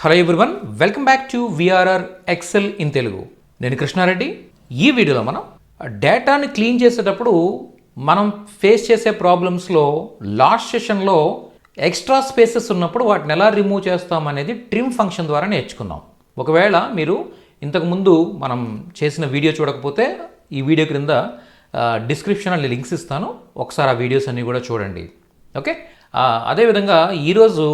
Hello everyone, welcome back to VRR Excel in Telugu. నేను కృష్ణారెడ్డి. ఈ వీడియోలో మనం డేటాని క్లీన్ చేసేటప్పుడు మనం ఫేస్ చేసే ప్రాబ్లమ్స్లో లాస్ట్ సెషన్లో ఎక్స్ట్రా స్పేసెస్ ఉన్నప్పుడు వాటిని ఎలా రిమూవ్ చేస్తాం అనేది ట్రిమ్ ఫంక్షన్ ద్వారా నేర్చుకున్నాం. ఒకవేళ మీరు ఇంతకుముందు మనం చేసిన వీడియో చూడకపోతే ఈ వీడియో క్రింద డిస్క్రిప్షన్లో లింక్స్ ఇస్తాను, ఒకసారి ఆ వీడియోస్ అన్నీ కూడా చూడండి. ఓకే, అదేవిధంగా ఈరోజు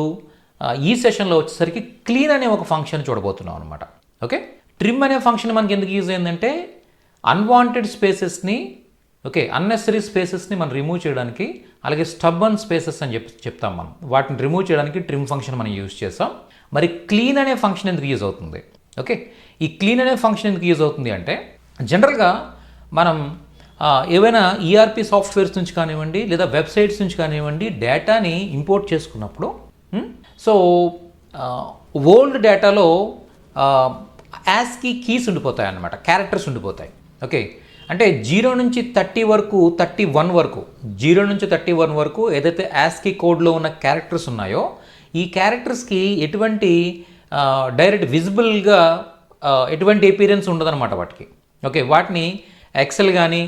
ఈ సెషన్లో వచ్చేసరికి క్లీన్ అనే ఒక ఫంక్షన్ చూడబోతున్నాం అనమాట. ఓకే, ట్రిమ్ అనే ఫంక్షన్ మనకి ఎందుకు యూజ్ అయిందంటే అన్వాంటెడ్ స్పేసెస్ని, అన్నెసరీ స్పేసెస్ని మనం రిమూవ్ చేయడానికి, అలాగే స్టబ్బర్న్ స్పేసెస్ అని చెప్తాం మనం, వాటిని రిమూవ్ చేయడానికి ట్రిమ్ ఫంక్షన్ మనం యూజ్ చేస్తాం. మరి క్లీన్ అనే ఫంక్షన్ ఎందుకు యూజ్ అవుతుంది? ఓకే, ఈ క్లీన్ అనే ఫంక్షన్ ఎందుకు యూజ్ అవుతుంది అంటే జనరల్గా మనం ఏవైనా ఈఆర్పి సాఫ్ట్వేర్స్ నుంచి కానివ్వండి లేదా వెబ్సైట్స్ నుంచి కానివ్వండి డేటాని ఇంపోర్ట్ చేసుకున్నప్పుడు సో ఓల్డ్ డేటాలో యాస్కీ కీస్ ఉండిపోతాయి అన్నమాట, క్యారెక్టర్స్ ఉండిపోతాయి. ఓకే, అంటే 0 నుంచి 30 వరకు 31 వరకు 0 నుంచి 31 వరకు ఏదైతే యాస్కీ కోడ్లో ఉన్న క్యారెక్టర్స్ ఉన్నాయో ఈ క్యారెక్టర్స్కి ఎటువంటి డైరెక్ట్ విజిబుల్గా ఎటువంటి ఎపీరియన్స్ ఉండదన్నమాట వాటికి. ఓకే, వాటిని ఎక్సెల్ కానీ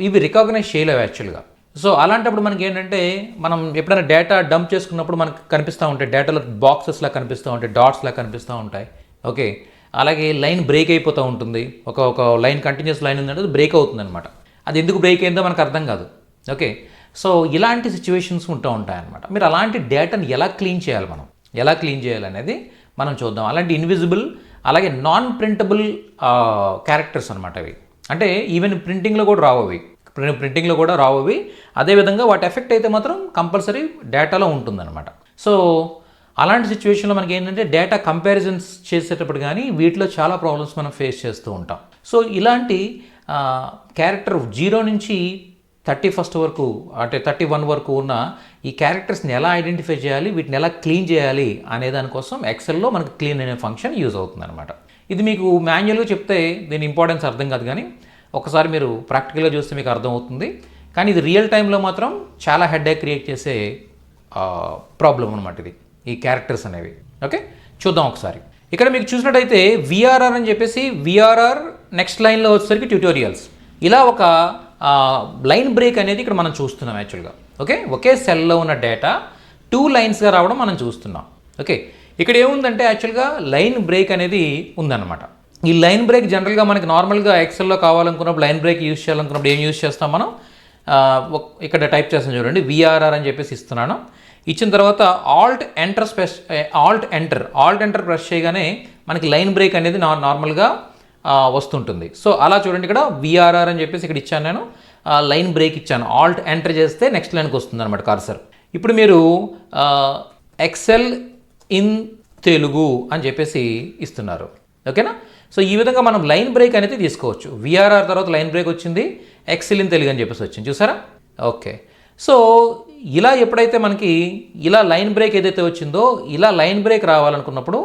ఇవి రికగ్నైజ్ చేయలేవు యాక్చువల్గా. సో అలాంటప్పుడు మనకి ఏంటంటే మనం ఎప్పుడైనా డేటా డంప్ చేసుకున్నప్పుడు మనకు కనిపిస్తూ ఉంటాయి, డేటాలో బాక్సెస్లా కనిపిస్తూ ఉంటాయి, డాట్స్లా కనిపిస్తూ ఉంటాయి. ఓకే, అలాగే లైన్ బ్రేక్ అయిపోతూ ఉంటుంది, ఒక లైన్ కంటిన్యూస్ లైన్ ఉందంటే అది బ్రేక్ అవుతుంది అనమాట. అది ఎందుకు బ్రేక్ అయిందో మనకు అర్థం కాదు. ఓకే, సో ఇలాంటి సిచ్యువేషన్స్ ఉంటూ ఉంటాయన్నమాట. మీరు అలాంటి డేటాని ఎలా క్లీన్ చేయాలి, మనం ఎలా క్లీన్ చేయాలి అనేది మనం చూద్దాం. అలాంటి ఇన్విజిబుల్ అలాగే నాన్ ప్రింటబుల్ క్యారెక్టర్స్ అనమాట అవి. అంటే ఈవెన్ ప్రింటింగ్లో కూడా రావు అవి. అదేవిధంగా వాటి ఎఫెక్ట్ అయితే మాత్రం కంపల్సరీ డేటాలో ఉంటుందన్నమాట. సో అలాంటి సిచ్యువేషన్లో మనకి ఏంటంటే డేటా కంపారిజన్స్ చేసేటప్పుడు కానీ వీటిలో చాలా ప్రాబ్లమ్స్ మనం ఫేస్ చేస్తూ ఉంటాం. సో ఇలాంటి క్యారెక్టర్ 0 నుంచి 31 వరకు అంటే 31 వరకు ఉన్న ఈ క్యారెక్టర్స్ని ఎలా ఐడెంటిఫై చేయాలి, వీటిని ఎలా క్లీన్ చేయాలి అనే దానికోసం ఎక్సెల్లో మనకు క్లీన్ అనే ఫంక్షన్ యూజ్ అవుతుంది అనమాట. ఇది మీకు మాన్యువల్గా చెప్తే దీని ఇంపార్టెన్స్ అర్థం కాదు, కానీ ఒకసారి మీరు ప్రాక్టికల్గా చూస్తే మీకు అర్థమవుతుంది. కానీ ఇది రియల్ టైంలో మాత్రం చాలా హెడ్ఏక్ క్రియేట్ చేసే ప్రాబ్లం అనమాట ఇది, ఈ క్యారెక్టర్స్ అనేవి. ఓకే, చూద్దాం ఒకసారి. ఇక్కడ మీకు చూసినట్టయితే విఆర్ఆర్ అని చెప్పేసి విఆర్ఆర్ నెక్స్ట్ లైన్లో వచ్చేసరికి ట్యూటోరియల్స్, ఇలా ఒక లైన్ బ్రేక్ అనేది ఇక్కడ మనం చూస్తున్నాం యాక్చువల్గా. ఓకే, ఒకే సెల్లో ఉన్న డేటా 2 లైన్స్గా రావడం మనం చూస్తున్నాం. ఓకే, ఇక్కడ ఏముందంటే యాక్చువల్గా లైన్ బ్రేక్ అనేది ఉందన్నమాట. ఈ లైన్ బ్రేక్ జనరల్గా మనకి నార్మల్గా ఎక్సెల్లో కావాలనుకున్నప్పుడు లైన్ బ్రేక్ యూజ్ చేయాలనుకున్నప్పుడు ఏం యూజ్ చేస్తాం మనం, ఇక్కడ టైప్ చేస్తాం చూడండి, విఆర్ఆర్ అని చెప్పేసి ఇస్తున్నాను. ఇచ్చిన తర్వాత ఆల్ట్ ఎంటర్ ప్రెస్ చేయగానే మనకి లైన్ బ్రేక్ అనేది నార్మల్గా వస్తుంటుంది. సో అలా చూడండి, ఇక్కడ విఆర్ఆర్ అని చెప్పేసి ఇక్కడ ఇచ్చాను, నేను లైన్ బ్రేక్ ఇచ్చాను, ఆల్ట్ ఎంటర్ చేస్తే నెక్స్ట్ లైన్కి వస్తుంది అనమాట కర్సర్. ఇప్పుడు మీరు ఎక్సెల్ ఇన్ తెలుగు అని చెప్పేసి ఇస్తున్నారు. ఓకేనా, సో ఈ విధంగా మనం లైన్ బ్రేక్ అనేది తీసుకోవచ్చు. విఆర్ఆర్ తర్వాత లైన్ బ్రేక్ వచ్చింది, ఎక్సెల్ ఇన్ తెలుగు అని చెప్పేసి వచ్చింది, చూసారా? ఓకే, సో ఇలా ఎప్పుడైతే మనకి ఇలా లైన్ బ్రేక్ ఏదైతే వచ్చిందో ఇలా లైన్ బ్రేక్ రావాలనుకున్నప్పుడు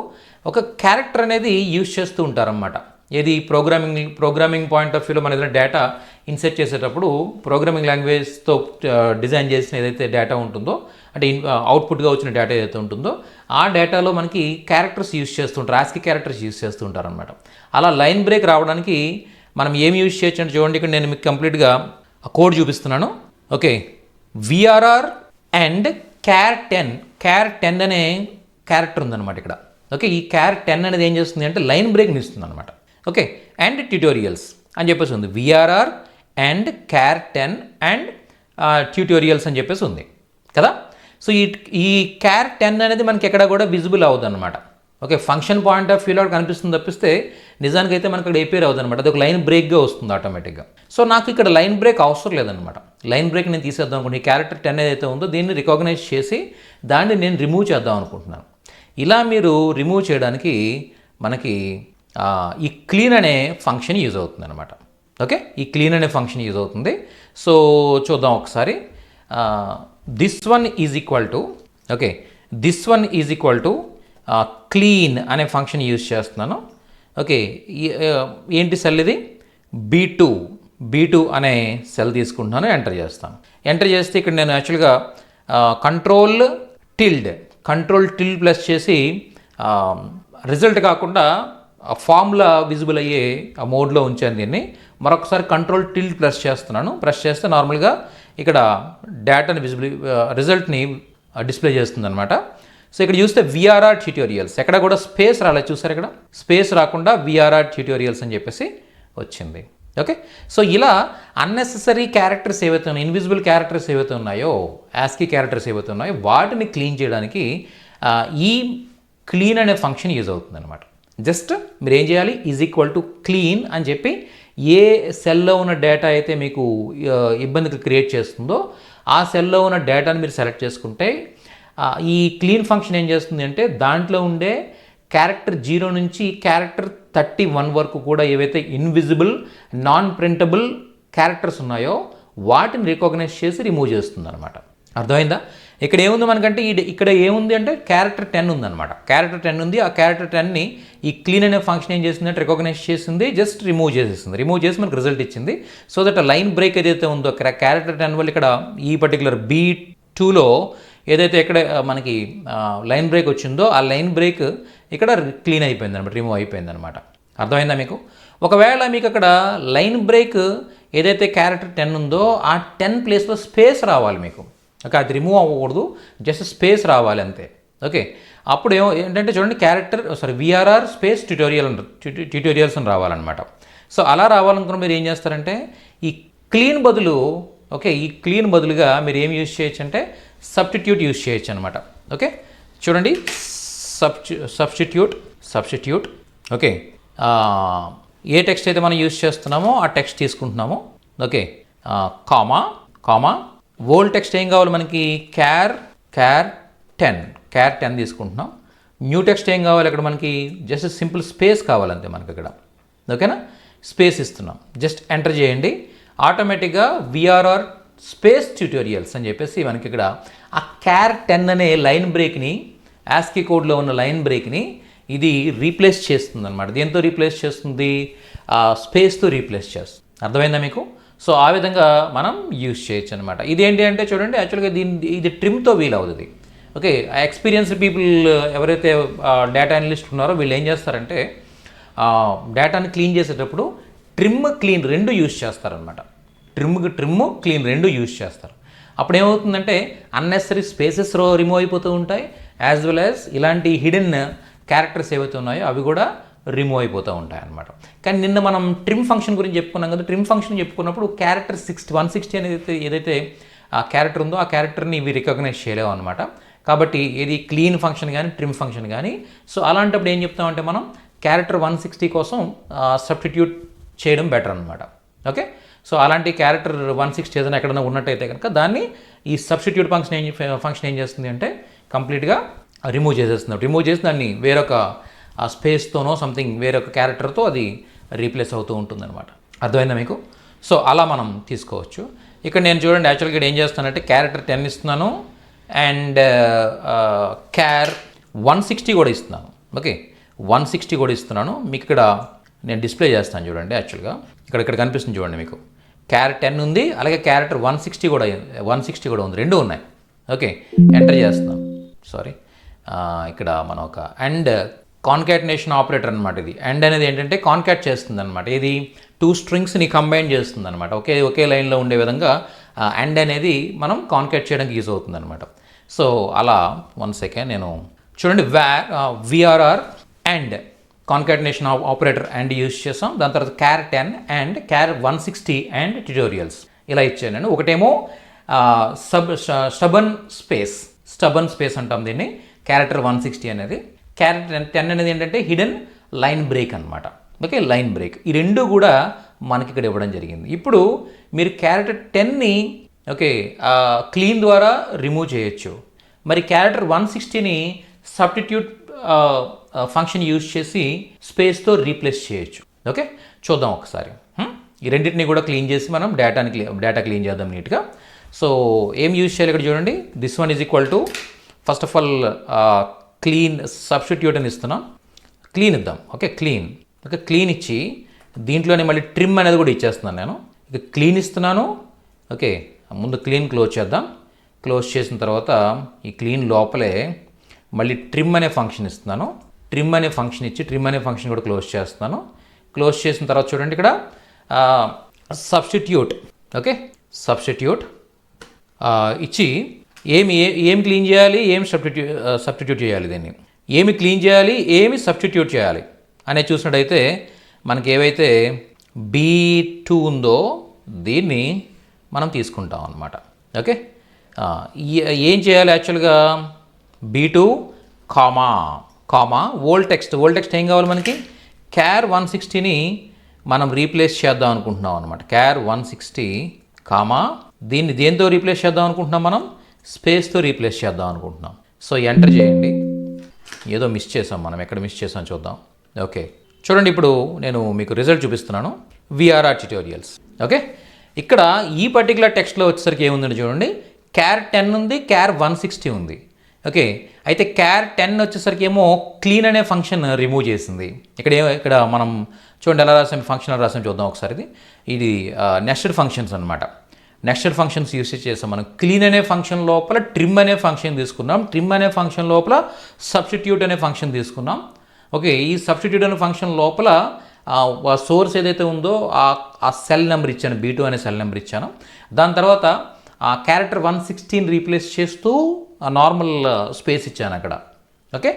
ఒక క్యారెక్టర్ అనేది యూజ్ చేస్తూ ఉంటారన్నమాట. ఏది ప్రోగ్రామింగ్ పాయింట్ ఆఫ్ వ్యూలో మన ఏదైనా డేటా ఇన్సెర్ట్ చేసేటప్పుడు ప్రోగ్రామింగ్ లాంగ్వేజ్తో డిజైన్ చేసిన ఏదైతే డేటా ఉంటుందో, అంటే అవుట్పుట్గా వచ్చిన డేటా ఏదైతే ఉంటుందో ఆ డేటాలో మనకి క్యారెక్టర్స్ యూజ్ చేస్తుంటారు, ఆస్కీ క్యారెక్టర్స్ యూజ్ చేస్తుంటారు అనమాట. అలా లైన్ బ్రేక్ రావడానికి మనం ఏం యూజ్ చేయొచ్చు అంటే చూడండి, ఇక్కడ నేను మీకు కంప్లీట్గా కోడ్ చూపిస్తున్నాను. ఓకే, విఆర్ఆర్ అండ్ CHAR10 అనే క్యారెక్టర్ ఉందన్నమాట ఇక్కడ. ఓకే, ఈ CHAR10 అనేది ఏం చేస్తుంది అంటే లైన్ బ్రేక్ని ఇస్తుంది అనమాట. ఓకే, అండ్ ట్యూటోరియల్స్ అని చెప్పేసి ఉంది, VRR and CHAR10 and tutorials అని చెప్పేసి ఉంది కదా. సో ఈ CHAR10 అనేది మనకి ఎక్కడ కూడా విజిబుల్ అవ్వదు అనమాట. ఓకే, ఫంక్షన్ పాయింట్ ఆఫ్ వ్యూలో కనిపిస్తుంది తప్పిస్తే నిజానికైతే మనకి ఇక్కడ ఎపేర్ అవుతుంది అనమాట, అది ఒక లైన్ బ్రేక్గా వస్తుంది ఆటోమేటిక్గా. సో నాకు ఇక్కడ లైన్ బ్రేక్ అవసరం లేదనమాట. లైన్ బ్రేక్ నేను తీసేద్దాం అనుకుంటున్నాను, ఈ క్యారెక్టర్ 10 ఏదైతే ఉందో దీన్ని రికగ్నైజ్ చేసి దాన్ని నేను రిమూవ్ చేద్దాం అనుకుంటున్నాను. ఇలా మీరు రిమూవ్ చేయడానికి మనకి ఈ క్లీన్ అనే ఫంక్షన్ యూజ్ అవుతుంది అనమాట. ఓకే, ఈ క్లీన్ అనే ఫంక్షన్ యూజ్ అవుతుంది. సో చూద్దాం ఒకసారి. This one is equal to clean అనే ఫంక్షన్ యూజ్ చేస్తున్నాను. ఓకే, ఏంటి సెల్ ఇది? B2 అనే సెల్ తీసుకుంటున్నాను, ఎంటర్ చేస్తాను. ఎంటర్ చేస్తే ఇక్కడ నేను యాక్చువల్గా కంట్రోల్ టిల్డ్ ప్లస్ చేసి రిజల్ట్ కాకుండా ఫార్ములా విజిబుల్ అయ్యే ఆ మోడ్లో ఉంచాను దీన్ని. మరొకసారి కంట్రోల్ టిల్ట్ ప్రెస్ చేస్తున్నాను. ప్రెస్ చేస్తే నార్మల్గా ఇక్కడ డేటాని రిజల్ట్ని డిస్ప్లే చేస్తుంది అనమాట. సో ఇక్కడ చూస్తే విఆర్ఆర్ ట్యూటోరియల్స్, ఎక్కడ కూడా స్పేస్ రాలేదు, చూసారు ఇక్కడ స్పేస్ రాకుండా విఆర్ఆర్ ట్యూటోరియల్స్ అని చెప్పేసి వచ్చింది. ఓకే, సో ఇలా అన్నెసెసరీ క్యారెక్టర్స్ ఏవైతే ఉన్నాయో, ఇన్విజిబుల్ క్యారెక్టర్స్ ఏవైతే ఉన్నాయో, యాస్కీ క్యారెక్టర్స్ ఏవైతే ఉన్నాయో వాటిని క్లీన్ చేయడానికి ఈ క్లీన్ అనే ఫంక్షన్ యూజ్ అవుతుంది అనమాట. జస్ట్ మీరు ఏం చేయాలి, ఈజ్ ఈక్వల్ టు క్లీన్ అని చెప్పి ఏ సెల్లో ఉన్న డేటా అయితే మీకు ఇబ్బందికి క్రియేట్ చేస్తుందో ఆ సెల్లో ఉన్న డేటాని మీరు సెలెక్ట్ చేసుకుంటే ఈ క్లీన్ ఫంక్షన్ ఏం చేస్తుంది అంటే దాంట్లో ఉండే క్యారెక్టర్ 0 నుంచి క్యారెక్టర్ 31 వరకు కూడా ఏవైతే ఇన్విజిబుల్ నాన్ ప్రింటబుల్ క్యారెక్టర్స్ ఉన్నాయో వాటిని రికగ్నైజ్ చేసి రిమూవ్ చేస్తుంది అనమాట. అర్థమైందా? ఇక్కడ ఏముంది మనకంటే ఇక్కడ ఏముంది అంటే క్యారెక్టర్ 10 ఉందన్నమాట. క్యారెక్టర్ 10 ఉంది. ఆ క్యారెక్టర్ 10ని ఈ క్లీన్ అనే ఫంక్షన్ ఏం చేసిందంటే రికగ్నైజ్ చేసింది, జస్ట్ రిమూవ్ చేసేసింది. రిమూవ్ చేసి మనకు రిజల్ట్ ఇచ్చింది. సో దట్ లైన్ బ్రేక్ ఏదైతే ఉందో క్యారెక్టర్ 10 వల్ల ఇక్కడ ఈ పర్టికులర్ B2లో ఏదైతే ఇక్కడ మనకి లైన్ బ్రేక్ వచ్చిందో ఆ లైన్ బ్రేక్ ఇక్కడ క్లీన్ అయిపోయింది అనమాట, రిమూవ్ అయిపోయింది అనమాట. అర్థమైందా మీకు? ఒకవేళ మీకు అక్కడ లైన్ బ్రేక్ ఏదైతే క్యారెక్టర్ 10 ఉందో ఆ 10 ప్లేస్లో స్పేస్ రావాలి మీకు. ఓకే, అది రిమూవ్ అవ్వకూడదు, జస్ట్ స్పేస్ రావాలి అంతే. ఓకే, అప్పుడు ఏంటంటే చూడండి విఆర్ఆర్ స్పేస్ ట్యూటోరియల్స్ అని రావాలన్నమాట. సో అలా రావాలనుకున్న మీరు ఏం చేస్తారంటే ఈ క్లీన్ బదులు ఈ క్లీన్ బదులుగా మీరు ఏం యూజ్ చేయొచ్చు అంటే సబ్స్టిట్యూట్ యూజ్ చేయొచ్చు అనమాట. ఓకే, చూడండి సబ్స్టిట్యూట్. ఓకే, ఏ టెక్స్ట్ అయితే మనం యూజ్ చేస్తున్నామో ఆ టెక్స్ట్ తీసుకుంటున్నాము. ఓకే, కామా ఓల్డ్ టెక్స్ట్ ఏం కావాలి మనకి, క్యార్ 10 తీసుకుంటున్నాం. న్యూ టెక్స్ట్ ఏం కావాలి అక్కడ మనకి, జస్ట్ సింపుల్ స్పేస్ కావాలంతే మనకి ఇక్కడ. ఓకేనా, స్పేస్ ఇస్తున్నాం, జస్ట్ ఎంటర్ చేయండి. ఆటోమేటిక్గా విఆర్ఆర్ స్పేస్ ట్యూటోరియల్స్ అని చెప్పేసి మనకి ఇక్కడ ఆ క్యార్ 10 అనే లైన్ బ్రేక్ని, యాస్కీ కోడ్లో ఉన్న లైన్ బ్రేక్ని ఇది రీప్లేస్ చేస్తుంది అనమాట. దేంతో రీప్లేస్ చేస్తుంది, స్పేస్తో రీప్లేస్ చేస్తుంది. అర్థమైందా మీకు? సో ఆ విధంగా మనం యూజ్ చేయొచ్చు అనమాట. ఇదేంటి అంటే చూడండి, యాక్చువల్గా ఇది ట్రిమ్తో వీల్ అవుతుంది. ఓకే, ఎక్స్పీరియన్స్డ్ పీపుల్ ఎవరైతే డేటా అనలిస్ట్ ఉన్నారో వీళ్ళు ఏం చేస్తారంటే డేటాని క్లీన్ చేసేటప్పుడు క్లీన్ రెండు యూజ్ చేస్తారనమాట. క్లీన్ రెండు యూజ్ చేస్తారు. అప్పుడు ఏమవుతుందంటే అన్నెసరీ స్పేసెస్ రిమూవ్ అయిపోతూ ఉంటాయి, యాజ్ వెల్ యాజ్ ఇలాంటి హిడెన్ క్యారెక్టర్స్ ఏవైతే ఉన్నాయో అవి కూడా రిమూవ్ అయిపోతూ ఉంటాయి అన్నమాట. కానీ నిన్న మనం ట్రిమ్ ఫంక్షన్ గురించి చెప్పుకున్నాం కదా. ట్రిమ్ ఫంక్షన్ చెప్పుకున్నప్పుడు క్యారెక్టర్ 160 అనేది ఏదైతే ఆ క్యారెక్టర్ ఉందో ఆ క్యారెక్టర్ని ఇవి రికగ్నైజ్ చేయలేవు అనమాట. కాబట్టి ఇది క్లీన్ ఫంక్షన్ కానీ ట్రిమ్ ఫంక్షన్ కానీ. సో అలాంటప్పుడు ఏం చెప్తామంటే మనం క్యారెక్టర్ 160 కోసం సబ్స్టిట్యూట్ చేయడం బెటర్ అనమాట. ఓకే, సో అలాంటి క్యారెక్టర్ 160 ఏదైనా ఎక్కడైనా ఉన్నట్టయితే కనుక దాన్ని ఈ సబ్స్టిట్యూట్ ఫంక్షన్ ఏం చేస్తుంది అంటే కంప్లీట్గా రిమూవ్ చేసేస్తుంది. రిమూవ్ చేసి దాన్ని వేరొక స్పేస్తోనో సంథింగ్ వేరొక క్యారెక్టర్తో అది రీప్లేస్ అవుతూ ఉంటుందన్నమాట. అర్థమైందా మీకు? సో అలా మనం తీసుకోవచ్చు. ఇక్కడ నేను చూడండి యాక్చువల్గా ఇక్కడ ఏం చేస్తానంటే క్యారెక్టర్ 10 ఇస్తున్నాను అండ్ క్యార్ 160 కూడా ఇస్తున్నాను. ఓకే, 160 కూడా ఇస్తున్నాను. మీకు ఇక్కడ నేను డిస్ప్లే చేస్తాను చూడండి. యాక్చువల్గా ఇక్కడ కనిపిస్తుంది చూడండి మీకు. క్యార్ 10 ఉంది, అలాగే క్యారెక్టర్ 160 కూడా ఉంది, రెండు ఉన్నాయి. ఓకే, ఎంటర్ చేస్తున్నాం. ఇక్కడ మనం ఒక అండ్ కాన్కాటినేషన్ ఆపరేటర్ అనమాట. ఇది అండ్ అనేది ఏంటంటే కాన్కాట్ చేస్తుంది అనమాట. ఇది 2 స్ట్రింగ్స్ని కంబైన్ చేస్తుంది అనమాట. ఒకే లైన్లో ఉండే విధంగా అండ్ అనేది మనం కాన్కాట్ చేయడానికి యూజ్ అవుతుంది అనమాట. సో అలా 1 సెకండ్ నేను చూడండి VRR and concatenation operator and use చేసాం. దాని తర్వాత క్యార్ 10 అండ్ క్యార్ 160 అండ్ ట్యూటోరియల్స్ ఇలా ఇచ్చాను నేను. ఒకటేమో స్టబన్ స్పేస్ అంటాం దీన్ని, క్యారెక్టర్ 160 అనేది. క్యారెక్టర్ 10 అనేది ఏంటంటే హిడెన్ లైన్ బ్రేక్ అనమాట. Okay, line break. ఈ రెండు కూడా మనకి ఇక్కడ ఇవ్వడం జరిగింది. ఇప్పుడు మీరు క్యారెక్టర్ 10ని క్లీన్ ద్వారా రిమూవ్ చేయొచ్చు. మరి క్యారెక్టర్ 160ని సబ్స్టిట్యూట్ ఫంక్షన్ యూజ్ చేసి స్పేస్తో రీప్లేస్ చేయొచ్చు. ఓకే, చూద్దాం ఒకసారి. ఈ రెండింటిని కూడా క్లీన్ చేసి మనం డేటా క్లీన్ చేద్దాం నీట్గా. సో ఏం యూజ్ చేయాలి ఇక్కడ చూడండి. This one is equal to first of all clean substitute అని ఇస్తున్నాం. క్లీన్ ఇద్దాం. క్లీన్ ఇచ్చి దీంట్లోనే మళ్ళీ ట్రిమ్ అనేది కూడా ఇచ్చేస్తున్నాను నేను. ఇక క్లీన్ ఇస్తున్నాను. ఓకే, ముందు క్లీన్ క్లోజ్ చేద్దాం. క్లోజ్ చేసిన తర్వాత ఈ క్లీన్ లోపలే మళ్ళీ ట్రిమ్ అనే ఫంక్షన్ ఇస్తున్నాను. ట్రిమ్ అనే ఫంక్షన్ ఇచ్చి ట్రిమ్ అనే ఫంక్షన్ కూడా క్లోజ్ చేస్తున్నాను. క్లోజ్ చేసిన తర్వాత చూడండి ఇక్కడ సబ్స్టిట్యూట్, ఓకే, సబ్స్టిట్యూట్ ఇచ్చి ఏమి క్లీన్ చేయాలి, ఏమి సబ్స్టిట్యూట్ చేయాలి, దీన్ని ఏమి క్లీన్ చేయాలి, ఏమి సబ్స్టిట్యూట్ చేయాలి అనేది చూసినట్టయితే మనకి ఏవైతే B2 ఉందో దీన్ని మనం తీసుకుంటాం అన్నమాట. ఓకే, ఏం చేయాలి యాక్చువల్గా B2 కామా ఓల్డ్ టెక్స్ట్ ఏం కావాలి మనకి, క్యార్ 160ని మనం రీప్లేస్ చేద్దాం అనుకుంటున్నాం అనమాట. క్యార్ 160 కామా దీన్ని దేంతో రీప్లేస్ చేద్దాం అనుకుంటున్నాం, మనం స్పేస్తో రీప్లేస్ చేద్దాం అనుకుంటున్నాం. సో ఎంటర్ చేయండి. ఏదో మిస్ చేసాం మనం, ఎక్కడ మిస్ చేసాం చూద్దాం. ఓకే, చూడండి ఇప్పుడు నేను మీకు రిజల్ట్ చూపిస్తున్నాను. VRR tutorials. ఓకే, ఇక్కడ ఈ పర్టికులర్ టెక్స్ట్లో వచ్చేసరికి ఏముందండి చూడండి, క్యార్ 10 ఉంది, క్యార్ 160 ఉంది. ఓకే, అయితే క్యార్ 10 వచ్చేసరికి ఏమో క్లీన్ అనే ఫంక్షన్ రిమూవ్ చేసింది. ఇక్కడ మనం చూడండి ఎలా రాసాం, ఫంక్షన్ రాసాం చూద్దాం ఒకసారి. ఇది నెస్టెడ్ ఫంక్షన్స్ అనమాట. నెస్టెడ్ ఫంక్షన్స్ యూస్ చేసాం మనం. క్లీన్ అనే ఫంక్షన్ లోపల ట్రిమ్ అనే ఫంక్షన్ తీసుకున్నాం, ట్రిమ్ అనే ఫంక్షన్ లోపల సబ్స్టిట్యూట్ అనే ఫంక్షన్ తీసుకున్నాం. ఓకే, ఈ సబ్స్టిట్యూట్ అనే ఫంక్షన్ లోపల సోర్స్ ఏదైతే ఉందో ఆ సెల్ నెంబర్ ఇచ్చాను, B2 అనే సెల్ నెంబర్ ఇచ్చాను. దాని తర్వాత ఆ క్యారెక్టర్ 160ని రీప్లేస్ చేస్తూ నార్మల్ స్పేస్ ఇచ్చాను అక్కడ. ఓకే,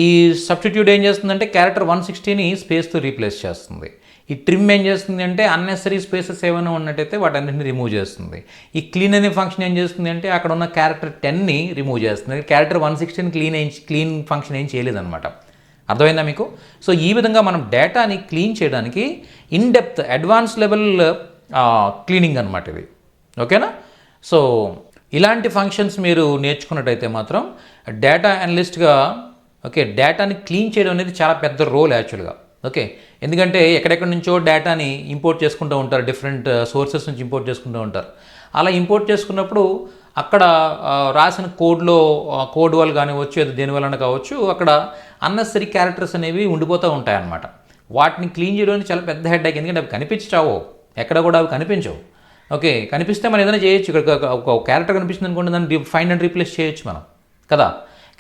ఈ సబ్స్టిట్యూట్ ఏం చేస్తుందంటే క్యారెక్టర్ 160ని స్పేస్తో రీప్లేస్ చేస్తుంది. ఈ ట్రిమ్ ఏం చేస్తుంది అంటే అన్నెసరీ స్పేసెస్ ఏమైనా ఉన్నట్టయితే వాటన్నింటిని రిమూవ్ చేస్తుంది. ఈ క్లీన్ అనే ఫంక్షన్ ఏం చేస్తుంది అంటే అక్కడ ఉన్న క్యారెక్టర్ 10ని రిమూవ్ చేస్తుంది. క్యారెక్టర్ 160ని క్లీన్ ఫంక్షన్ ఏం చేయలేదన్నమాట. అర్థమైందా మీకు? సో ఈ విధంగా మనం డేటాని క్లీన్ చేయడానికి in depth advance level cleaning అనమాట ఇది. ఓకేనా? సో ఇలాంటి ఫంక్షన్స్ మీరు నేర్చుకున్నట్టయితే మాత్రం డేటా అనలిస్ట్గా ఓకే డేటాని క్లీన్ చేయడం అనేది చాలా పెద్ద రోల్ యాక్చువల్గా. ఓకే, ఎందుకంటే ఎక్కడెక్కడి నుంచో డేటాని ఇంపోర్ట్ చేసుకుంటూ ఉంటారు, డిఫరెంట్ సోర్సెస్ నుంచి ఇంపోర్ట్ చేసుకుంటూ ఉంటారు. అలా ఇంపోర్ట్ చేసుకున్నప్పుడు అక్కడ రాసిన కోడ్ వల్ల కానివచ్చు, అది దేని వలన కావచ్చు, అక్కడ అన్నెసరీ క్యారెక్టర్స్ అనేవి ఉండిపోతూ ఉంటాయన్నమాట. వాటిని క్లీన్ చేయడానికి చాలా పెద్ద హెడ్ ఏక్, ఎందుకంటే అవి కనిపించావు, ఎక్కడ కూడా అవి కనిపించవు. ఓకే, కనిపిస్తే మనం ఏదైనా చేయొచ్చు. ఇక్కడ ఒక క్యారెక్టర్ కనిపిస్తుంది అనుకోండి, దాన్ని ఫైండ్ అండ్ రీప్లేస్ చేయొచ్చు మనం కదా,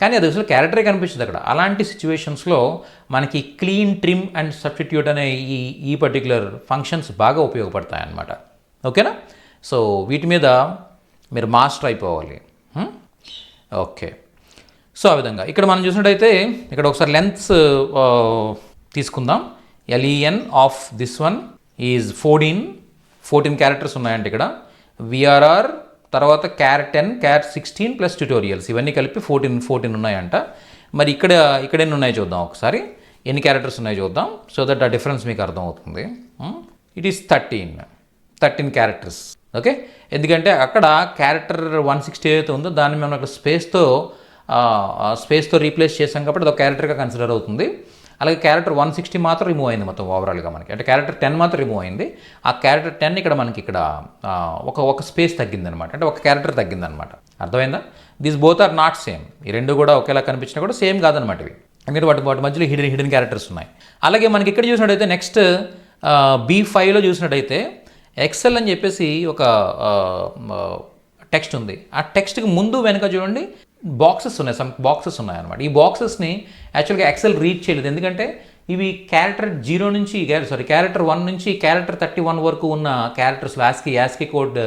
కానీ అది అసలు క్యారెక్టరే కనిపించదు అక్కడ. అలాంటి సిచ్యువేషన్స్లో మనకి క్లీన్, ట్రిమ్ అండ్ సబ్స్టిట్యూట్ అనే ఈ పర్టికులర్ ఫంక్షన్స్ బాగా ఉపయోగపడతాయి అన్నమాట. ఓకేనా? సో వీటి మీద మీరు మాస్టర్ అయిపోవాలి. ఓకే, సో ఆ విధంగా ఇక్కడ మనం చూసినట్టయితే ఇక్కడ ఒకసారి లెంత్స్ తీసుకుందాం. LEN of this one is 14 characters ఉన్నాయంటే ఇక్కడ. VRR తర్వాత క్యార్ 10, క్యార్ 16 ప్లస్ ట్యుటోరియల్స్ ఇవన్నీ కలిపి 14 ఉన్నాయంట. మరి ఇక్కడ ఎన్ని ఉన్నాయో చూద్దాం ఒకసారి, ఎన్ని క్యారెక్టర్స్ ఉన్నాయో చూద్దాం, సో దట్ ఆ డిఫరెన్స్ మీకు అర్థమవుతుంది. It is 13 characters. ఓకే, ఎందుకంటే అక్కడ క్యారెక్టర్ 160 ఏదైతే ఉందో దాన్ని మనం అక్కడ స్పేస్తో రీప్లేస్ చేసాం కాబట్టి అది ఒక క్యారెక్టర్గా కన్సిడర్ అవుతుంది. అలాగే క్యారెక్టర్ 160 మాత్రం రిమూవ్ అయింది మొత్తం ఓవరాల్గా మనకి. అంటే క్యారెక్టర్ 10 మాత్రం రిమూవ్ అయింది. ఆ క్యారెక్టర్ 10 ఇక్కడ మనకి ఇక్కడ ఒక స్పేస్ తగ్గిందనమాట, అంటే ఒక క్యారెక్టర్ తగ్గిందనమాట. అర్థమైందా? These both are not same. ఈ రెండు కూడా ఒకేలా కనిపించినా కూడా సేమ్ కాదనమాట ఇవి, ఎందుకంటే వాటి మధ్యలో హిడెన్ క్యారెక్టర్స్ ఉన్నాయి. అలాగే మనకి ఇక్కడ చూసినట్టయితే నెక్స్ట్ B5లో చూసినట్టయితే ఎక్సెల్ అని చెప్పేసి ఒక టెక్స్ట్ ఉంది. ఆ టెక్స్ట్కి ముందు వెనక చూడండి బాక్సెస్ ఉన్నాయి అనమాట. ఈ బాక్సెస్ని యాక్చువల్గా ఎక్సెల్ రీడ్ చేయలేదు, ఎందుకంటే ఇవి క్యారెక్టర్ 0 నుంచి క్యారెక్టర్ 1 నుంచి క్యారెక్టర్ 31 వరకు ఉన్న క్యారెక్టర్స్లో యాస్కీ కోడ్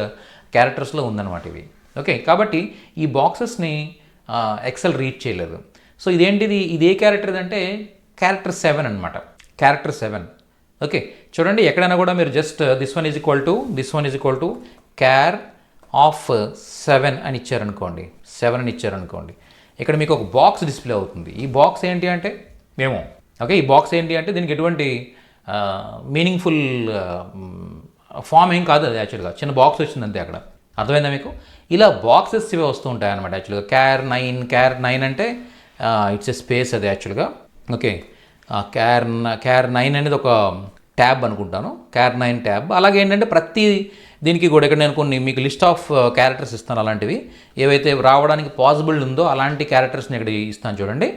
క్యారెక్టర్స్లో ఉందన్నమాట ఇవి. ఓకే, కాబట్టి ఈ బాక్సెస్ని ఎక్సెల్ రీడ్ చేయలేదు. సో ఇదే క్యారెక్టర్ అంటే క్యారెక్టర్ 7 అనమాట. క్యారెక్టర్ 7. ఓకే, చూడండి ఎక్కడైనా కూడా మీరు just this one is equal to క్యార్ of 7 అని ఇచ్చారనుకోండి, ఇక్కడ మీకు ఒక బాక్స్ డిస్ప్లే అవుతుంది. ఈ బాక్స్ ఏంటి అంటే ఈ బాక్స్ ఏంటి అంటే దీనికి ఎటువంటి మీనింగ్ఫుల్ ఫామ్ ఏం కాదు, అది యాక్చువల్గా చిన్న బాక్స్ వచ్చింది అంతే అక్కడ. అర్థమైందా మీకు? ఇలా బాక్సెస్ ఇవే వస్తూ ఉంటాయి అనమాట యాక్చువల్గా. క్యార్ 9 అంటే ఇట్స్ ఎ స్పేస్ అది యాక్చువల్గా. ఓకే, క్యార్ 9 అనేది ఒక ట్యాబ్ అనుకుంటాను, క్యార్ 9 ట్యాబ్. అలాగే ఏంటంటే ప్రతి దీనికి కూడా ఇక్కడ నేను కొన్ని మీకు లిస్ట్ ఆఫ్ క్యారెక్టర్స్ ఇస్తాను, అలాంటివి ఏవైతే రావడానికి పాసిబుల్ ఉందో అలాంటి క్యారెక్టర్స్ని ఇక్కడ ఇస్తాను చూడండి.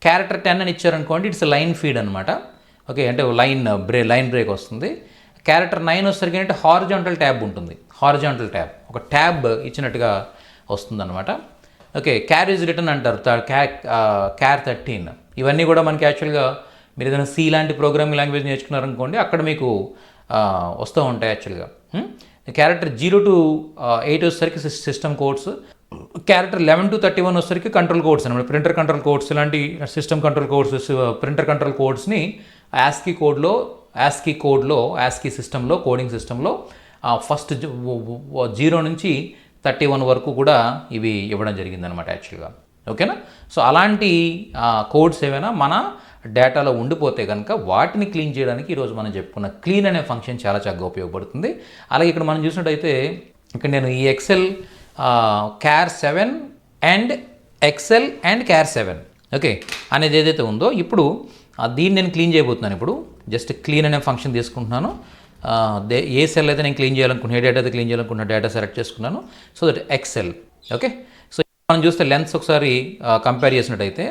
క్యారెక్టర్ 10 అని ఇచ్చారనుకోండి, ఇట్స్ లైన్ ఫీడ్ అనమాట. ఓకే, అంటే లైన్ బ్రేక్ వస్తుంది. క్యారెక్టర్ 9 వచ్చేసరికి అంటే హారిజాంటల్ ట్యాబ్ ఉంటుంది, ఒక ట్యాబ్ ఇచ్చినట్టుగా వస్తుంది అనమాట. ఓకే, క్యార్ ఈజ్ రిటర్న్ అంటారు. క్యార్ 13 ఇవన్నీ కూడా మనకి యాక్చువల్గా మీరు ఏదైనా సి లాంటి ప్రోగ్రామింగ్ లాంగ్వేజ్ నేర్చుకున్నారనుకోండి, అక్కడ మీకు వస్తూ ఉంటాయి యాక్చువల్గా. క్యారెక్టర్ 0 to 8 వచ్చేసరికి సిస్టమ్ కోడ్స్, క్యారెక్టర్ 11 to 31 వచ్చేసరికి కంట్రోల్ కోడ్స్ అనమాట. ప్రింటర్ కంట్రోల్ కోడ్స్, ఇలాంటి system control codes, printer control కోడ్స్ని యాస్కీ కోడ్లో యాస్కీ సిస్టంలో, కోడింగ్ సిస్టంలో ఫస్ట్ 0 నుంచి 31 వరకు కూడా ఇవి ఇవ్వడం జరిగిందనమాట యాక్చువల్గా. ఓకేనా? సో అలాంటి కోడ్స్ ఏవైనా మన డేటాలో ఉండిపోతే కనుక వాటిని క్లీన్ చేయడానికి ఈరోజు మనం చెప్పుకున్న క్లీన్ అనే ఫంక్షన్ చాలా చక్కగా ఉపయోగపడుతుంది. అలాగే ఇక్కడ మనం చూసినట్టయితే ఇక్కడ నేను ఈ Excel char 7 and Excel and char 7 okay అనేది ఏదైతే ఉందో, ఇప్పుడు దీన్ని నేను క్లీన్ చేయబోతున్నాను. ఇప్పుడు జస్ట్ క్లీన్ అనే ఫంక్షన్ తీసుకుంటున్నాను. ఏ సెల్ అయితే నేను క్లీన్ చేయాలనుకున్నా, ఏ డేటా అయితే క్లీన్ చేయాలనుకున్న డేటా సెలెక్ట్ చేసుకున్నాను. So that excel. Okay, so మనం చూస్తే లెంత్స్ ఒకసారి కంపేర్ చేసినట్టయితే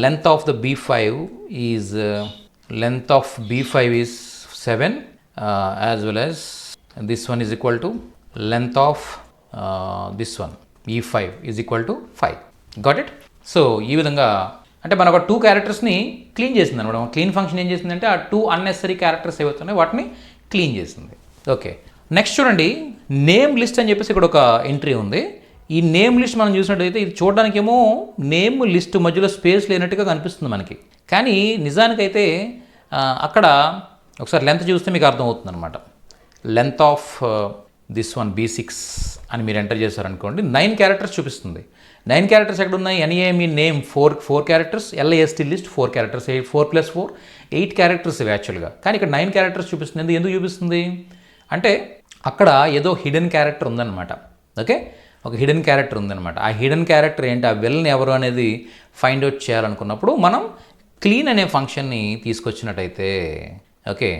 length of the B5 is 7 as well as this one is equal to length of this one E5 is equal to 5. Got it? So ఈ విధంగా అంటే మనం ఒక 2 క్యారెక్టర్స్ని clean చేసింది అనమాట. క్లీన్ ఫంక్షన్ ఏం చేసిందంటే ఆ 2 అన్నెసరీ క్యారెక్టర్స్ ఏవైతున్నాయో వాటిని క్లీన్ చేసింది. ఓకే, నెక్స్ట్ చూడండి, నేమ్ లిస్ట్ అని చెప్పేసి ఇక్కడ ఒక ఎంట్రీ ఉంది. ఈ నేమ్ లిస్ట్ మనం చూసినట్టయితే ఇది చూడడానికేమో నేమ్ లిస్ట్ మధ్యలో స్పేస్ లేనట్టుగా కనిపిస్తుంది మనకి, కానీ నిజానికైతే అక్కడ ఒకసారి లెంత్ చూస్తే మీకు అర్థమవుతుంది అనమాట. Length of this one B6 అని మీరు ఎంటర్ చేశారనుకోండి, 9 క్యారెక్టర్స్ చూపిస్తుంది. 9 క్యారెక్టర్స్ ఎక్కడ ఉన్నాయి? NAME name 4 characters, LIST list 4 characters, 4 + 4 8 characters ఇవి యాక్చువల్గా. కానీ ఇక్కడ 9 క్యారెక్టర్స్ చూపిస్తుంది. ఎందుకు చూపిస్తుంది అంటే అక్కడ ఏదో హిడెన్ క్యారెక్టర్ ఉందన్నమాట. ఓకే, ఒక హిడెన్ క్యారెక్టర్ ఉందన్నమాట. ఆ హిడెన్ క్యారెక్టర్ ఏంటి, ఆ విలన్ ఎవరు అనేది ఫైండ్ అవుట్ చేయాలనుకున్నప్పుడు మనం క్లీన్ అనే ఫంక్షన్ని తీసుకొచ్చినట్టయితే, ఓకే,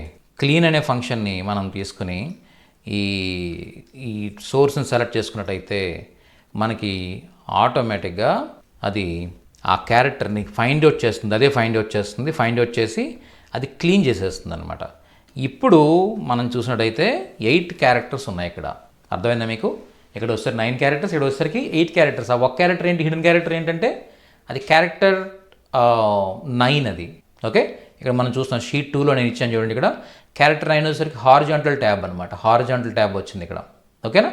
క్లీన్ అనే ఫంక్షన్ని మనం తీసుకుని ఈ సోర్స్ని సెలెక్ట్ చేసుకున్నట్టయితే మనకి ఆటోమేటిక్గా అది ఆ క్యారెక్టర్ని ఫైండ్ అవుట్ చేస్తుంది. అదే ఫైండ్ అవుట్ చేసి అది క్లీన్ చేసేస్తుంది అనమాట. ఇప్పుడు మనం చూసినట్టయితే 8 క్యారెక్టర్స్ ఉన్నాయి ఇక్కడ. అర్థమైందా మీకు? ఇక్కడ వస్తారు 9 క్యారెక్టర్స్, ఇక్కడ వచ్చేసరికి 8 క్యారెక్టర్స్. ఆ ఒక్క క్యారెక్టర్ ఏంటి, హిడెన్ క్యారెక్టర్ ఏంటంటే అది క్యారెక్టర్ 9 అది. ఓకే, ఇక్కడ మనం చూస్తున్నాం షీట్ 2లో నేను ఇచ్చాను చూడండి. ఇక్కడ క్యారెక్టర్ 9 వచ్చేసరికి హారిజాంటల్ ట్యాబ్ అనమాట. హారిజాంటల్ ట్యాబ్ వచ్చింది ఇక్కడ. ఓకేనా,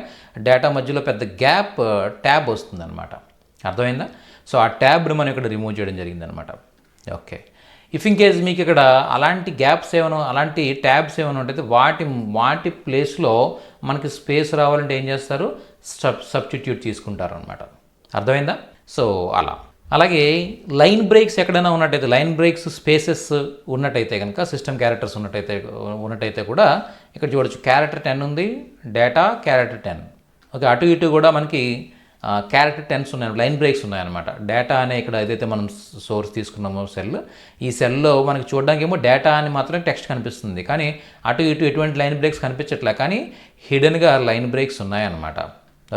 డేటా మధ్యలో పెద్ద గ్యాప్ ట్యాబ్ వస్తుంది అనమాట. అర్థమైందా? సో ఆ ట్యాబ్ని మనం ఇక్కడ రిమూవ్ చేయడం జరిగిందనమాట. ఓకే, ఇఫ్ ఇన్ కేస్ మీకు ఇక్కడ అలాంటి గ్యాప్స్ ఏమైనా, అలాంటి ట్యాబ్స్ ఏమైనా ఉంటే వాటి ప్లేస్లో మనకి స్పేస్ రావాలంటే ఏం చేస్తారు, సబ్స్టిట్యూట్ తీసుకుంటారు అనమాట. అర్థమైందా? సో అలాగే లైన్ బ్రేక్స్ ఎక్కడైనా ఉన్నట్టయితే, లైన్ బ్రేక్స్ స్పేసెస్ ఉన్నట్టయితే కనుక, సిస్టమ్ క్యారెక్టర్స్ ఉన్నట్టయితే కూడా ఇక్కడ చూడొచ్చు క్యారెక్టర్ 10 ఉంది, డేటా క్యారెక్టర్ 10. ఓకే, అటు ఇటు కూడా మనకి క్యారెక్టర్ 10s ఉన్నాయి, లైన్ బ్రేక్స్ ఉన్నాయన్నమాట. డేటా అనే ఇక్కడ ఏదైతే మనం సోర్స్ తీసుకున్నామో ఈ సెల్లో మనకి చూడడానికి ఏమో డేటా అని మాత్రమే టెక్స్ట్ కనిపిస్తుంది, కానీ అటు ఇటు ఎటువంటి లైన్ బ్రేక్స్ కనిపించట్లే, కానీ హిడెన్గా లైన్ బ్రేక్స్ ఉన్నాయన్నమాట.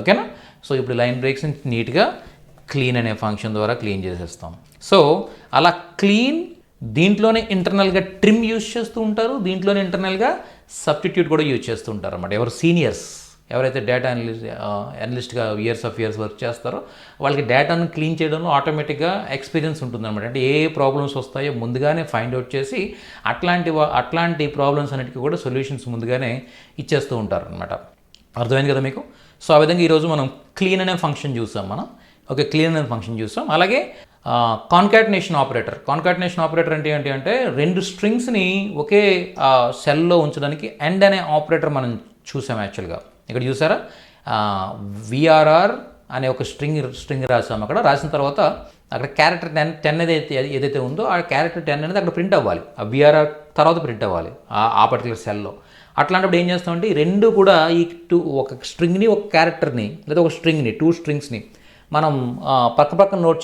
ఓకేనా? సో ఇప్పుడు లైన్ బ్రేక్స్ని నీట్గా క్లీన్ అనే ఫంక్షన్ ద్వారా క్లీన్ చేసేస్తాం. సో అలా క్లీన్, దీంట్లోనే ఇంటర్నల్గా ట్రిమ్ యూజ్ చేస్తూ ఉంటారు, దీంట్లోనే ఇంటర్నల్గా సబ్స్టిట్యూట్ కూడా యూజ్ చేస్తూ ఉంటారు అన్నమాట. ఎవరు సీనియర్స్, ఎవరైతే డేటా అనలిస్ట్గా ఇయర్స్ వర్క్ చేస్తారో వాళ్ళకి డేటాను క్లీన్ చేయడంలో ఆటోమేటిక్గా ఎక్స్పీరియన్స్ ఉంటుందన్నమాట. అంటే ఏ ప్రాబ్లమ్స్ వస్తాయో ముందుగానే ఫైండ్ అవుట్ చేసి అట్లాంటి ప్రాబ్లమ్స్ అన్నిటికీ కూడా సొల్యూషన్స్ ముందుగానే ఇచ్చేస్తూ ఉంటారు అనమాట. అర్థమైంది కదా మీకు? సో ఆ విధంగా ఈరోజు మనం క్లీన్ అనే ఫంక్షన్ చూసాం మనం. ఓకే, క్లీన్ అనే ఫంక్షన్ చూసాం. అలాగే కాన్కాటినేషన్ ఆపరేటర్ అంటే ఏంటి అంటే 2 స్ట్రింగ్స్ని ఒకే సెల్లో ఉంచడానికి ఎండ్ అనే ఆపరేటర్ మనం చూసాం యాక్చువల్గా. ఇక్కడ చూసారా, VRR అనే ఒక స్ట్రింగ్ రాసాము. అక్కడ రాసిన తర్వాత అక్కడ క్యారెక్టర్ 10 ఏదైతే ఉందో ఆ క్యారెక్టర్ 10 అనేది అక్కడ ప్రింట్ అవ్వాలి, ఆ VRR తర్వాత ప్రింట్ అవ్వాలి ఆ పర్టికులర్ సెల్లో. అట్లాంటప్పుడు ఏం చేస్తామంటే ఈ 2 కూడా ఒక స్ట్రింగ్ని, ఒక క్యారెక్టర్ని, లేదా ఒక స్ట్రింగ్ని, 2 స్ట్రింగ్స్ని మనం పక్కన నోట్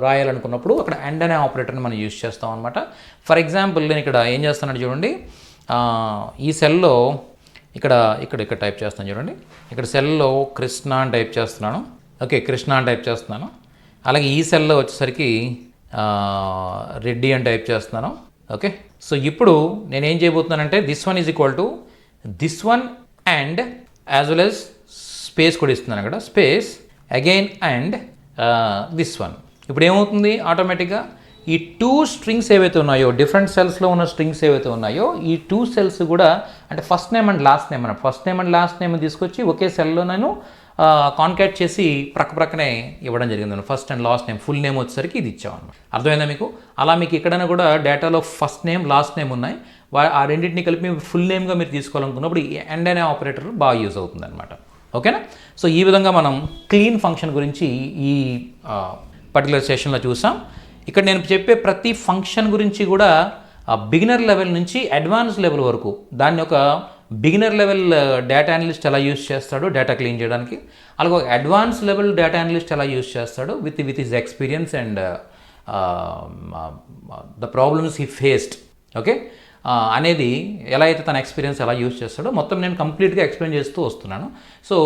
రాయాలనుకున్నప్పుడు అక్కడ ఎండ్ అనే ఆపరేటర్ని మనం యూజ్ చేస్తాం అనమాట. ఫర్ ఎగ్జాంపుల్ నేను ఇక్కడ ఏం చేస్తానంటే చూడండి, ఈ సెల్లో ఇక్కడ టైప్ చేస్తాను చూడండి. ఇక్కడ సెల్లో కృష్ణ అని టైప్ చేస్తున్నాను. ఓకే, కృష్ణ అని టైప్ చేస్తున్నాను. అలాగే ఈ సెల్లో వచ్చేసరికి రెడ్డి అని టైప్ చేస్తున్నాను. ఓకే, సో ఇప్పుడు నేనేం చేయబోతున్నానంటే this one is equal to this one and as well as space కూడా ఇస్తున్నాను అక్కడ, space again and this one. ఇప్పుడు ఏమవుతుంది, ఆటోమేటిక్గా ఈ 2 స్ట్రింగ్స్ ఏవైతే ఉన్నాయో, డిఫరెంట్ సెల్స్లో ఉన్న స్ట్రింగ్స్ ఏవైతే ఉన్నాయో, ఈ 2 సెల్స్ కూడా అంటే first name and last name అన్నమాట. First name and last name తీసుకొచ్చి ఒకే సెల్లో నేను కాన్కాట్ చేసి ప్రక్కనే ఇవ్వడం జరిగింది. First and last name, full name వచ్చేసరికి ఇది ఇచ్చామన్నమాట. అర్థమైందా మీకు? అలా మీకు ఎక్కడైనా కూడా డేటాలో ఫస్ట్ నేమ్, లాస్ట్ నేమ్ ఉన్నాయి. ఆ రెండింటిని కలిపి మీరు ఫుల్ నేమ్గా మీరు తీసుకోవాలనుకున్నప్పుడు ఈ అండ్ అనే ఆపరేటర్ బాగా యూజ్ అవుతుంది అనమాట. ఓకేనా? సో ఈ విధంగా మనం క్లీన్ ఫంక్షన్ గురించి ఈ పర్టికులర్ సెషన్లో చూసాం. ఇక్కడ నేను చెప్పే ప్రతి ఫంక్షన్ గురించి కూడా బిగినర్ లెవెల్ నుంచి అడ్వాన్స్ లెవెల్ వరకు దాన్ని ఒక బిగినర్ లెవెల్ డేటా అనలిస్ట్ ఎలా యూజ్ చేస్తాడో డేటా క్లీన్ చేయడానికి, అలాగే ఒక అడ్వాన్స్ లెవెల్ డేటా అనలిస్ట్ ఎలా యూజ్ చేస్తాడో with his experience and the problems he faced, okay, అనేది ఎలా అయితే తన ఎక్స్పీరియన్స్ ఎలా యూజ్ చేస్తాడో మొత్తం నేను కంప్లీట్గా ఎక్స్ప్లెయిన్ చేస్తూ వస్తున్నాను. సో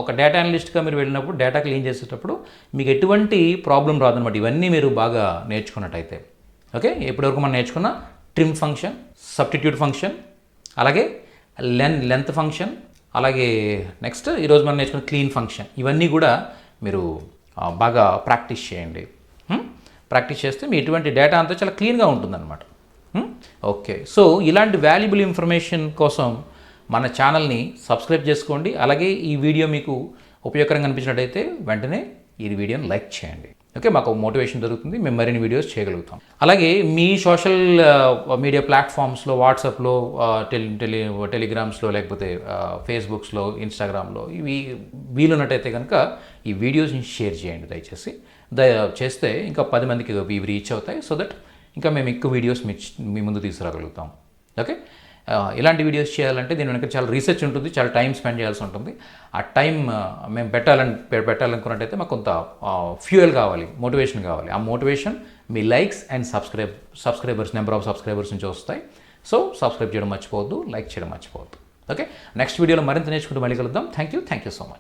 ఒక డేటా అనలిస్ట్గా మీరు వెళ్ళినప్పుడు డేటా క్లీన్ చేసేటప్పుడు మీకు ఎటువంటి ప్రాబ్లం రాదనమాట. ఇవన్నీ మీరు బాగా నేర్చుకున్నట్టయితే. ఓకే, ఇప్పటివరకు మనం నేర్చుకున్న ట్రిమ్ ఫంక్షన్, సబ్స్టిట్యూట్ ఫంక్షన్, అలాగే లెంత్ ఫంక్షన్, అలాగే నెక్స్ట్ ఈరోజు మనం నేర్చుకున్న క్లీన్ ఫంక్షన్, ఇవన్నీ కూడా మీరు బాగా ప్రాక్టీస్ చేయండి. ప్రాక్టీస్ చేస్తే మీ ఎటువంటి డేటా అంతా చాలా క్లీన్గా ఉంటుందన్నమాట. ఓకే, సో ఇలాంటి వాల్యుబుల్ ఇన్ఫర్మేషన్ కోసం మన ఛానల్ని సబ్స్క్రైబ్ చేసుకోండి. అలాగే ఈ వీడియో మీకు ఉపయోగకరంగా అనిపించినట్టయితే వెంటనే ఈ వీడియోని లైక్ చేయండి. ఓకే, మాకు మోటివేషన్ దొరుకుతుంది, మేము మరిన్ని వీడియోస్ చేయగలుగుతాం. అలాగే మీ సోషల్ మీడియా ప్లాట్ఫామ్స్లో, వాట్సాప్లో, టెలిగ్రామ్స్లో, లేకపోతే ఫేస్బుక్స్లో, ఇన్స్టాగ్రామ్లో ఇవి వీలున్నట్టయితే కనుక ఈ వీడియోస్ని షేర్ చేయండి దయచేసి. చేస్తే ఇంకా 10 మందికి ఇవి రీచ్ అవుతాయి. సో దట్ ఇంకా మేము ఎక్కువ వీడియోస్ మీ ముందు తీసుకురాగలుగుతాం. ఓకే, ఇలాంటి వీడియోస్ చేయాలంటే దీని వెనక చాలా రీసెర్చ్ ఉంటుంది, చాలా టైం స్పెండ్ చేయాల్సి ఉంటుంది. ఆ టైం మేము పెట్టాలనుకున్నట్టయితే మాకు కొంత ఫ్యూయల్ కావాలి, మోటివేషన్ కావాలి. ఆ motivation me likes and subscribers, number of subscribers నుంచి వస్తాయి. సో సబ్స్క్రైబ్ చేయడం మర్చిపోవద్దు, లైక్ చేయడం మర్చిపోవద్దు. ఓకే, నెక్స్ట్ వీడియోలో మరింత నేర్చుకుంటూ మళ్ళీ కలుద్దాం. Thank you so much.